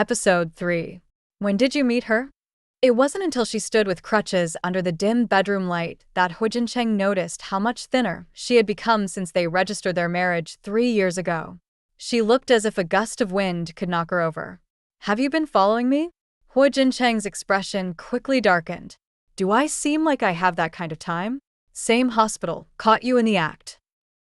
Episode 3. When did you meet her? It wasn't until she stood with crutches under the dim bedroom light that Huo Jincheng noticed how much thinner she had become since they registered their marriage 3 years ago. She looked as if a gust of wind could knock her over. Have you been following me? Huo Jincheng's expression quickly darkened. Do I seem like I have that kind of time? Same hospital, caught you in the act.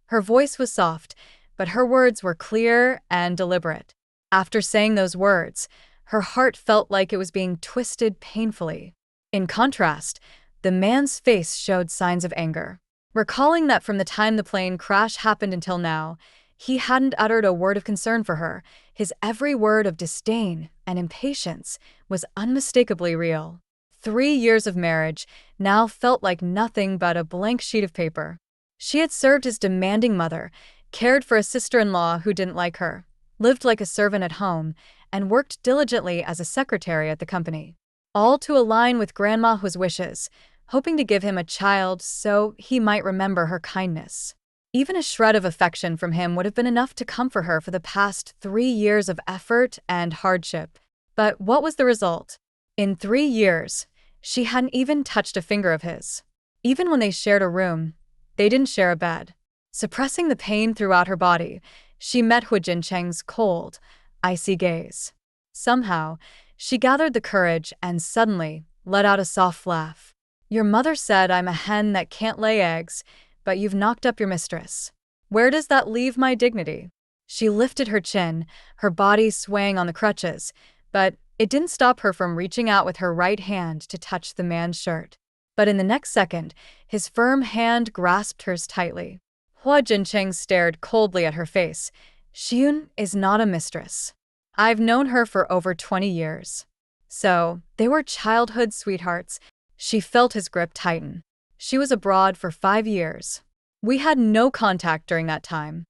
Her voice was soft, but her words were clear and deliberate. After saying those words, her heart felt like it was being twisted painfully. In contrast, the man's face showed signs of anger. Recalling that from the time the plane crash happened until now, he hadn't uttered a word of concern for her, his every word of disdain and impatience was unmistakably real. 3 years of marriage now felt like nothing but a blank sheet of paper. She had served as demanding mother, cared for a sister-in-law who didn't like her, lived like a servant at home, and worked diligently as a secretary at the company. All to align with Grandma Huo's wishes, hoping to give him a child so he might remember her kindness. Even a shred of affection from him would have been enough to comfort her for the past 3 years of effort and hardship. But what was the result? In 3 years, she hadn't even touched a finger of his. Even when they shared a room, they didn't share a bed. Suppressing the pain throughout her body, she met Huo Jincheng's cold, icy gaze. Somehow, she gathered the courage and suddenly let out a soft laugh. Your mother said I'm a hen that can't lay eggs, but you've knocked up your mistress. Where does that leave my dignity? She lifted her chin, her body swaying on the crutches, but it didn't stop her from reaching out with her right hand to touch the man's shirt. But in the next second, his firm hand grasped hers tightly. Huo Jincheng stared coldly at her face. Xiun is not a mistress. I've known her for over 20 years. So, they were childhood sweethearts. She felt his grip tighten. She was abroad for 5 years. We had no contact during that time.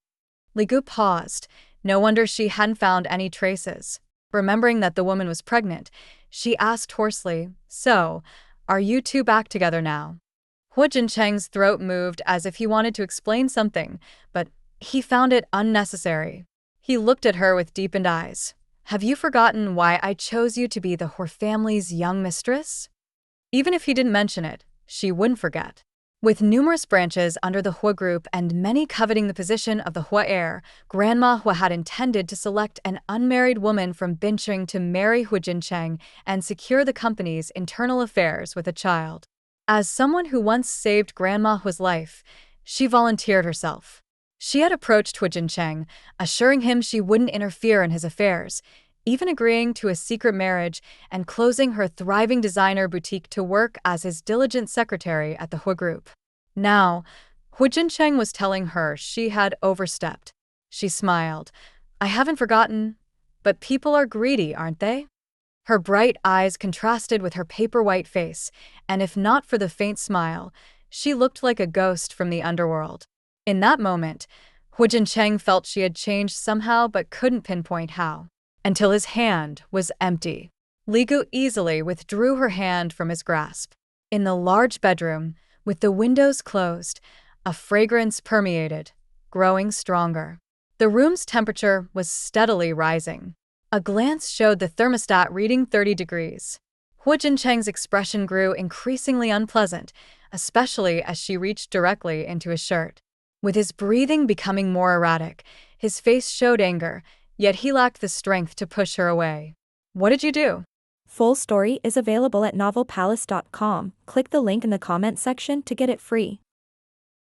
Li Gu paused. No wonder she hadn't found any traces. Remembering that the woman was pregnant, she asked hoarsely, So, are you two back together now? Huo Jincheng's throat moved as if he wanted to explain something, but he found it unnecessary. He looked at her with deepened eyes. Have you forgotten why I chose you to be the Huo family's young mistress? Even if he didn't mention it, she wouldn't forget. With numerous branches under the Huo group and many coveting the position of the Huo heir, Grandma Huo had intended to select an unmarried woman from Bincheng to marry Huo Jincheng and secure the company's internal affairs with a child. As someone who once saved Grandma Huo's life, she volunteered herself. She had approached Huo Jincheng, assuring him she wouldn't interfere in his affairs, even agreeing to a secret marriage and closing her thriving designer boutique to work as his diligent secretary at the Huo group. Now, Huo Jincheng was telling her she had overstepped. She smiled. I haven't forgotten, but people are greedy, aren't they? Her bright eyes contrasted with her paper-white face, and if not for the faint smile, she looked like a ghost from the underworld. In that moment, Huo Jincheng felt she had changed somehow but couldn't pinpoint how. Until his hand was empty. Li Gu easily withdrew her hand from his grasp. In the large bedroom, with the windows closed, a fragrance permeated, growing stronger. The room's temperature was steadily rising. A glance showed the thermostat reading 30 degrees. Huo Jincheng's expression grew increasingly unpleasant, especially as she reached directly into his shirt. With his breathing becoming more erratic, his face showed anger, yet he lacked the strength to push her away. What did you do? Full story is available at novelpalace.com. Click the link in the comment section to get it free.